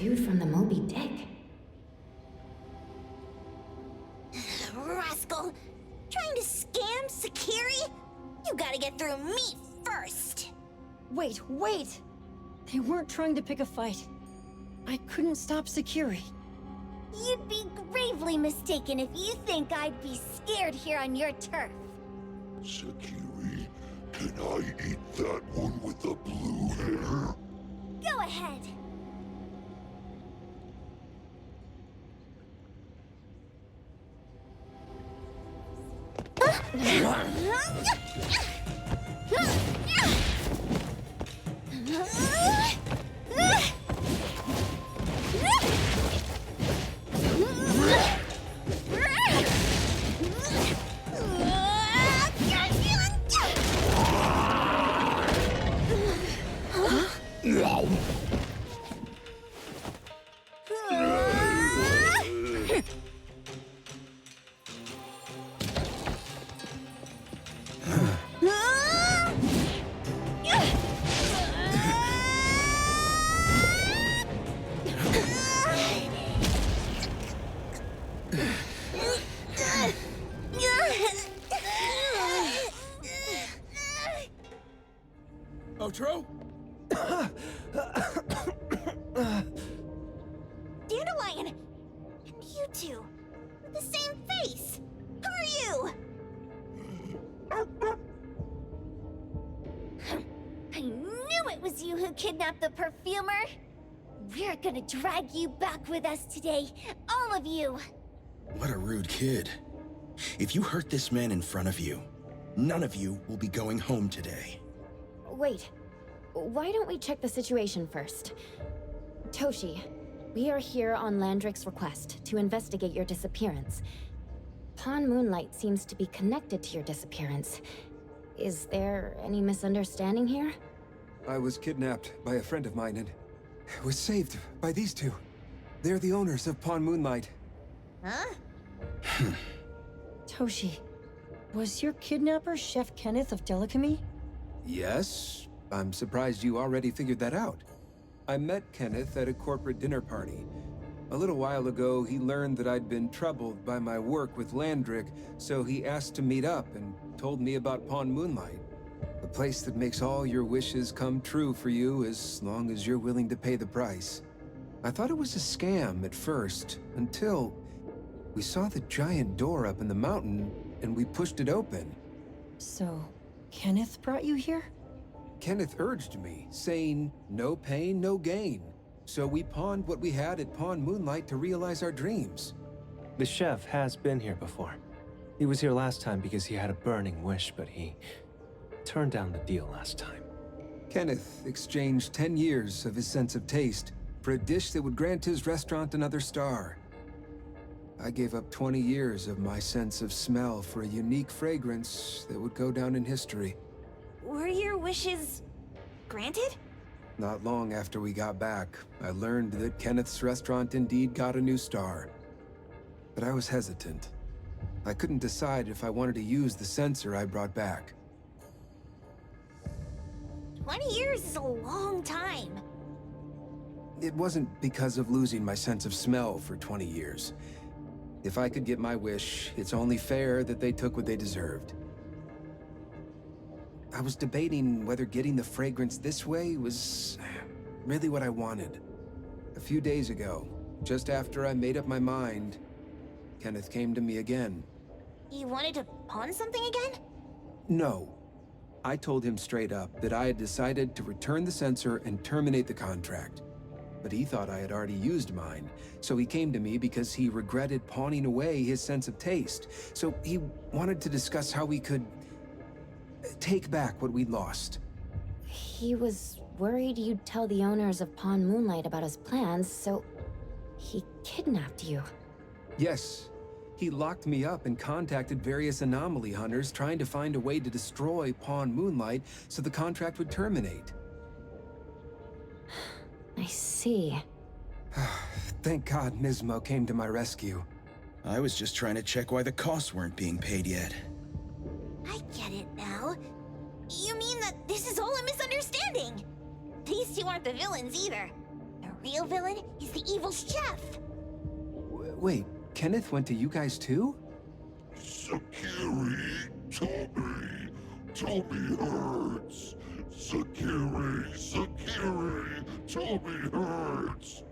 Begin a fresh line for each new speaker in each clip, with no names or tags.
dude from the Moby Dick.
Rascal! Trying to scam Sakiri? You gotta get through me first!
Wait! They weren't trying to pick a fight. I couldn't stop Sakiri.
You'd be gravely mistaken if you think I'd be scared here on your turf.
Sakiri, can I eat that one with the blue hair?
Go ahead.
Otro?
Dandelion! And you two, with the same face! Who are you? I knew it was you who kidnapped the perfumer! We're gonna drag you back with us today, all of you!
What a rude kid. If you hurt this man in front of you, none of you will be going home today.
Wait, why don't we check the situation first? Toshi, we are here on Landrick's request to investigate your disappearance. Pawn Moonlight seems to be connected to your disappearance. Is there any misunderstanding here?
I was kidnapped by a friend of mine and was saved by these two. They're the owners of Pawn Moonlight.
Huh?
Toshi, was your kidnapper Chef Kenneth of Delicamy?
Yes, I'm surprised you already figured that out. I met Kenneth at a corporate dinner party. A little while ago, he learned that I'd been troubled by my work with Landrick, so he asked to meet up and told me about Pawn Moonlight. The place that makes all your wishes come true for you as long as you're willing to pay the price. I thought it was a scam at first, until we saw the giant door up in the mountain and we pushed it open.
So, Kenneth brought you here?
Kenneth urged me, saying, no pain, no gain. So we pawned what we had at Pawn Moonlight to realize our dreams.
The chef has been here before. He was here last time because he had a burning wish, but he turned down the deal last time.
Kenneth exchanged 10 years of his sense of taste for a dish that would grant his restaurant another star. I gave up 20 years of my sense of smell for a unique fragrance that would go down in history.
Were your wishes granted?
Not long after we got back, I learned that Kenneth's restaurant indeed got a new star. But I was hesitant. I couldn't decide if I wanted to use the sensor I brought back.
20 years is a long time.
It wasn't because of losing my sense of smell for 20 years. If I could get my wish, it's only fair that they took what they deserved. I was debating whether getting the fragrance this way was really what I wanted. A few days ago, just after I made up my mind, Kenneth came to me again.
You wanted to pawn something again?
No. I told him straight up that I had decided to return the sensor and terminate the contract. But he thought I had already used mine, so he came to me because he regretted pawning away his sense of taste. So he wanted to discuss how we could take back what we'd lost.
He was worried you'd tell the owners of Pawn Moonlight about his plans, so he kidnapped you.
Yes. He locked me up and contacted various anomaly hunters trying to find a way to destroy Pawn Moonlight so the contract would terminate.
I see.
Thank God Nismo came to my rescue.
I was just trying to check why the costs weren't being paid yet.
I get it now. You mean that this is all a misunderstanding? These two aren't the villains either. The real villain is the evil chef.
Wait, Kenneth went to you guys too?
Sakiri, Toby hurts. Sakiri, Toby hurts.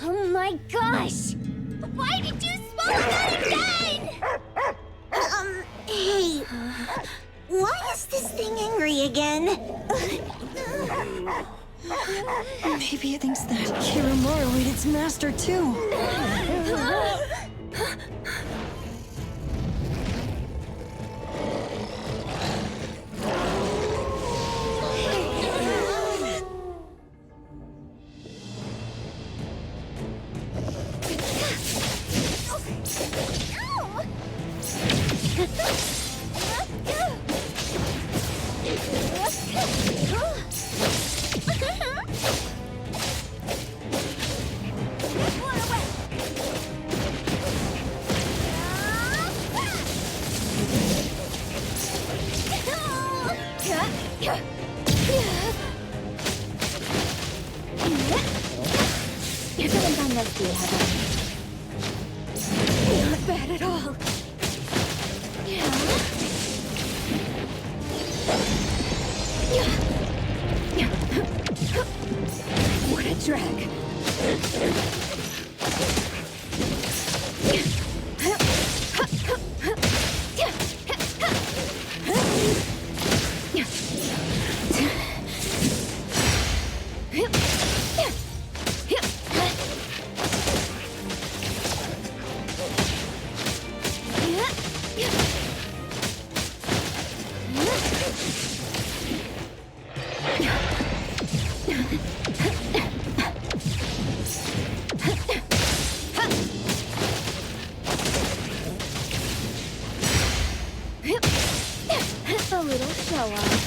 Oh my gosh! Why did you swallow that again? Hey. Why is this thing angry again?
Maybe it thinks that Kiramaru ate its master too.
You're feeling fine, Leslie, Heather.
Not bad at all.
What a drag. A little show off.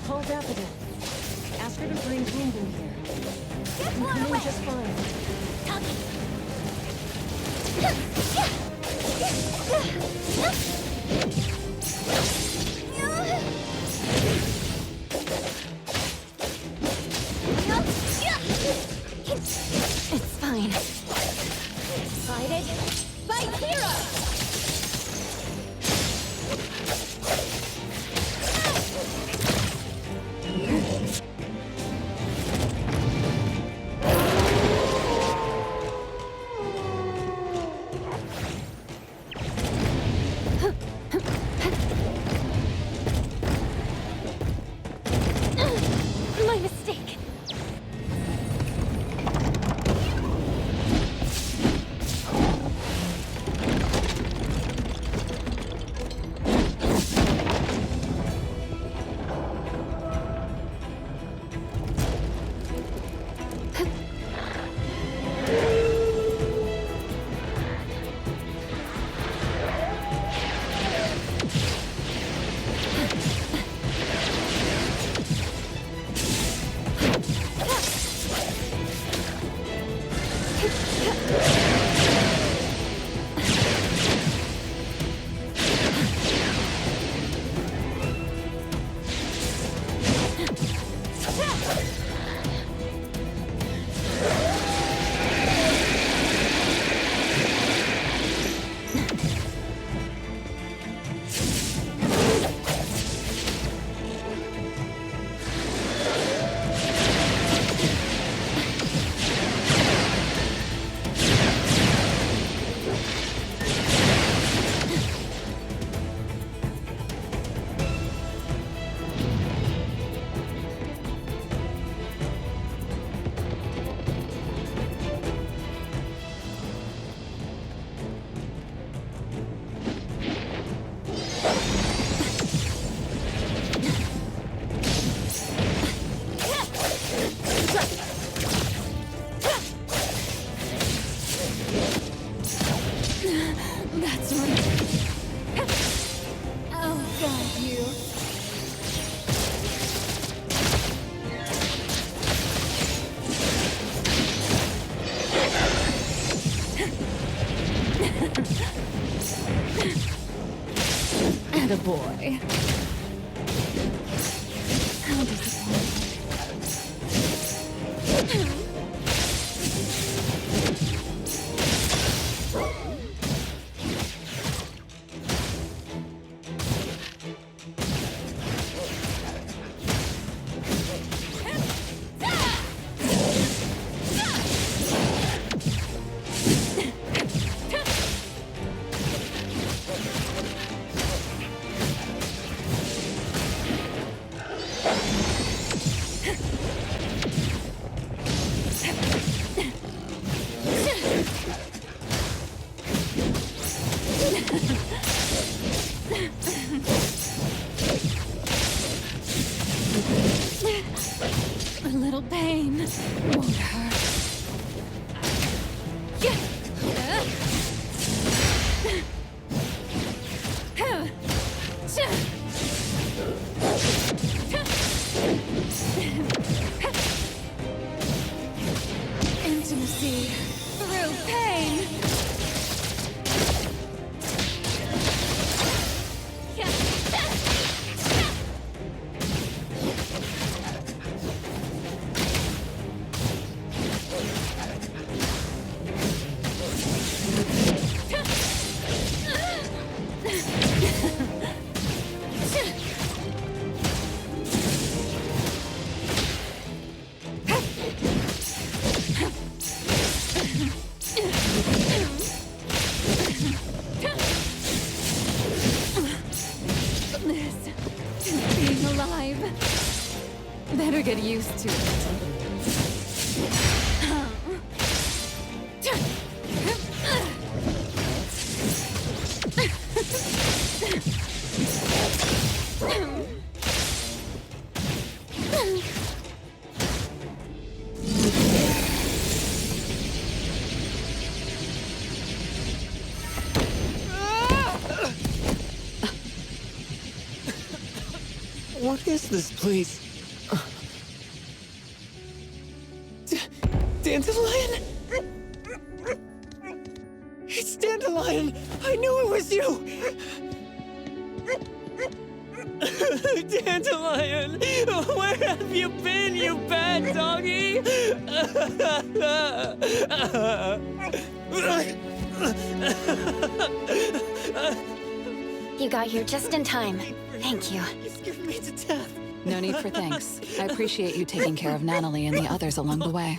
Hold up a bit. Ask her to bring Boom Boom here. I'm coming just fine.
It's fine.
Excited? Fight hero!
My mistake.
boy. How disappointing. A little pain won't hurt. Intimacy through pain. This is being alive. Better get used to it.
What is this place? Dandelion? It's Dandelion! I knew it was you! Dandelion! Where have you been, you bad doggy?
You got here just in time. Thank you.
You scared me to death.
No need for thanks. I appreciate you taking care of Natalie and the others along the way.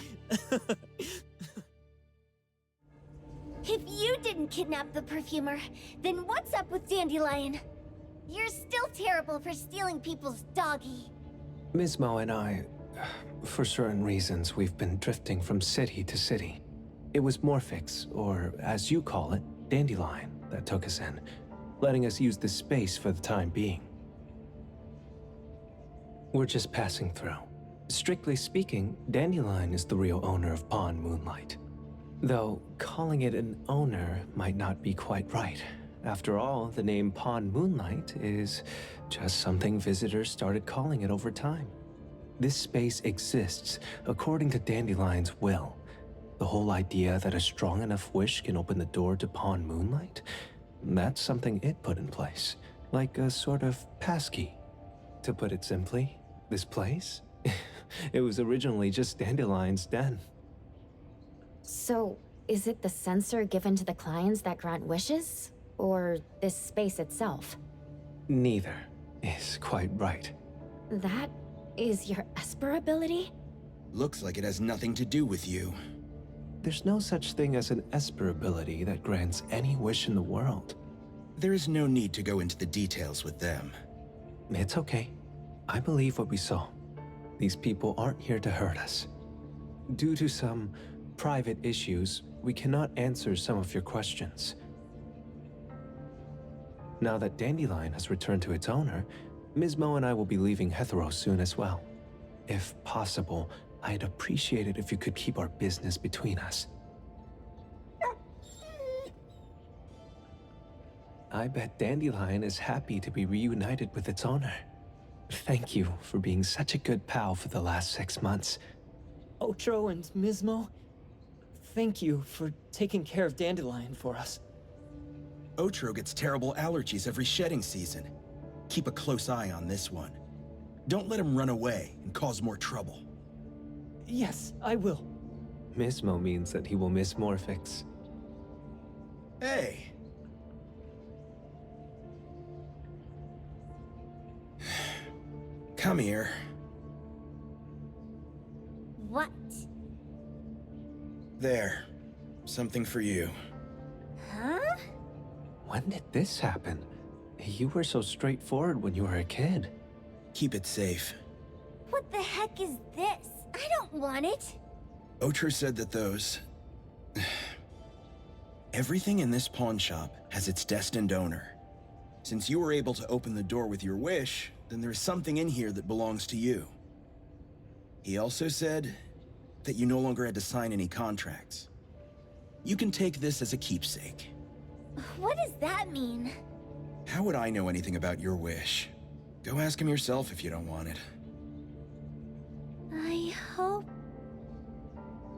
If you didn't kidnap the perfumer, then what's up with Dandelion? You're still terrible for stealing people's doggy.
Ms. Mo and I, for certain reasons, we've been drifting from city to city. It was Morphix, or as you call it, Dandelion, that took us in, letting us use this space for the time being. We're just passing through. Strictly speaking, Dandelion is the real owner of Pawn Moonlight. Though, calling it an owner might not be quite right. After all, the name Pawn Moonlight is just something visitors started calling it over time. This space exists according to Dandelion's will. The whole idea that a strong enough wish can open the door to Pawn Moonlight? That's something it put in place, like a sort of passkey. To put it simply, this place? It was originally just Dandelion's den.
So, is it the sensor given to the clients that grant wishes? Or this space itself?
Neither is quite right.
That is your Esper ability?
Looks like it has nothing to do with you.
There's no such thing as an Esper ability that grants any wish in the world.
There is no need to go into the details with them.
It's okay. I believe what we saw. These people aren't here to hurt us. Due to some private issues, we cannot answer some of your questions. Now that Dandelion has returned to its owner, Ms. Mo and I will be leaving Hetero soon as well. If possible, I'd appreciate it if you could keep our business between us. I bet Dandelion is happy to be reunited with its owner. Thank you for being such a good pal for the last 6 months.
Otro and Mismo, thank you for taking care of Dandelion for us.
Otro gets terrible allergies every shedding season. keep a close eye on this one. Don't let him run away and cause more trouble.
Yes, I will.
Mismo means that he will miss Morphix.
Hey! Come here.
What?
There. Something for you.
Huh?
When did this happen? You were so straightforward when you were a kid.
Keep it safe.
What the heck is this? I don't want it.
Otro said that those... Everything in this pawn shop has its destined owner. Since you were able to open the door with your wish, then there is something in here that belongs to you. He also said that you no longer had to sign any contracts. You can take this as a keepsake.
What does that mean?
How would I know anything about your wish? Go ask him yourself if you don't want it.
I hope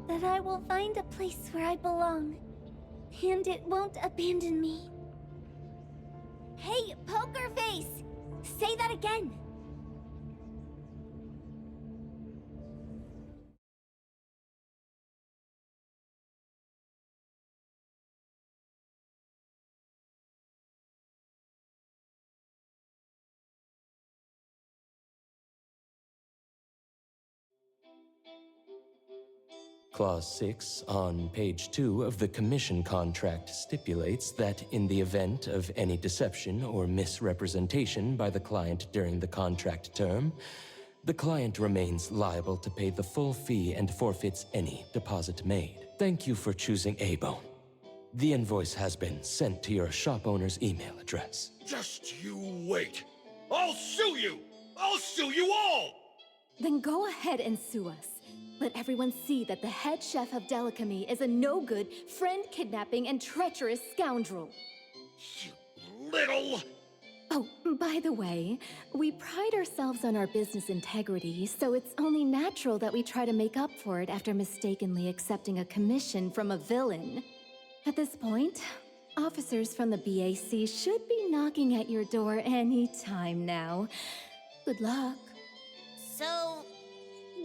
that I will find a place where I belong, and it won't abandon me. Hey, Poker Face! Say that again!
Clause 6 on page 2 of the commission contract stipulates that in the event of any deception or misrepresentation by the client during the contract term, the client remains liable to pay the full fee and forfeits any deposit made. Thank you for choosing A-Bone. The invoice has been sent to your shop owner's email address.
Just you wait. I'll sue you! I'll sue you all!
Then go ahead and sue us. Let everyone see that the head chef of Delicamy is a no-good, friend-kidnapping, and treacherous scoundrel.
You little...
Oh, by the way, we pride ourselves on our business integrity, so it's only natural that we try to make up for it after mistakenly accepting a commission from a villain. At this point, officers from the BAC should be knocking at your door any time now. Good luck.
So,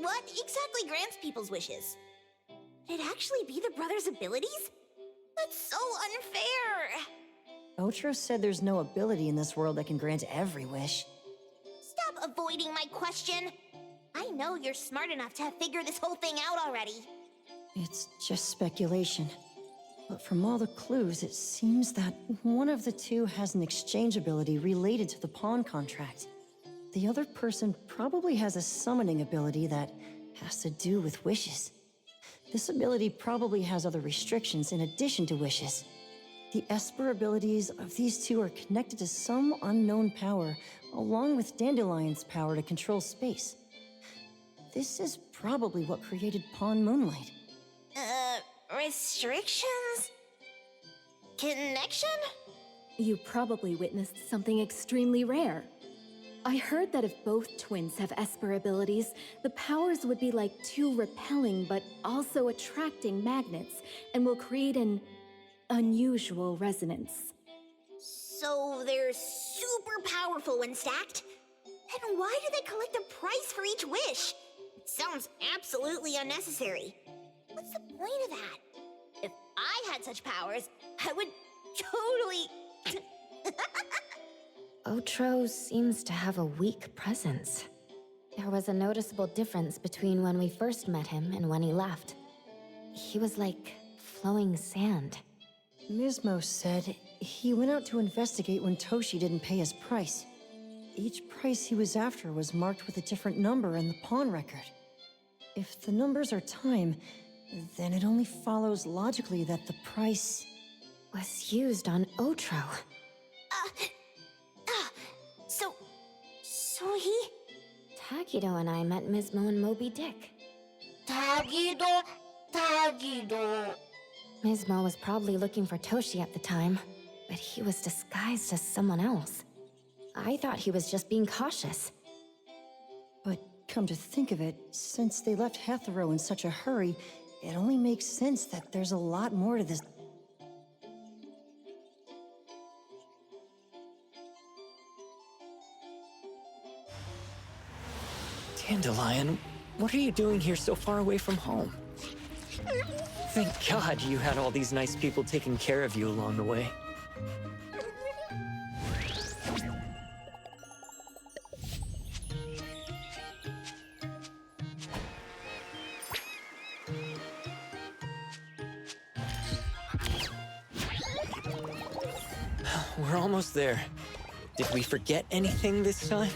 what exactly grants people's wishes? Would it actually be the brothers' abilities? That's so unfair!
Otro said there's no ability in this world that can grant every wish.
Stop avoiding my question! I know you're smart enough to have figured this whole thing out already.
It's just speculation. But from all the clues, it seems that one of the two has an exchange ability related to the pawn contract. The other person probably has a summoning ability that has to do with wishes. This ability probably has other restrictions in addition to wishes. The Esper abilities of these two are connected to some unknown power, along with Dandelion's power to control space. This is probably what created Pawn Moonlight.
Restrictions? Connection?
You probably witnessed something extremely rare. I heard that if both twins have Esper abilities, the powers would be like two repelling but also attracting magnets, and will create an unusual resonance.
So they're super powerful when stacked? Then why do they collect a price for each wish? It sounds absolutely unnecessary. What's the point of that? If I had such powers, I would totally...
Otro seems to have a weak presence. There was a noticeable difference between when we first met him and when he left. He was like flowing sand.
Mismo said he went out to investigate when Toshi didn't pay his price. Each price he was after was marked with a different number in the pawn record. If the numbers are time, then it only follows logically that the price
was used on Otro.
So he...
Tagido and I met Mismo and Moby Dick.
Tagido.
Mismo was probably looking for Toshi at the time, but he was disguised as someone else. I thought he was just being cautious.
But come to think of it, since they left Hetero in such a hurry, it only makes sense that there's a lot more to this.
Dandelion, what are you doing here so far away from home? Thank God you had all these nice people taking care of you along the way. We're almost there. Did we forget anything this time?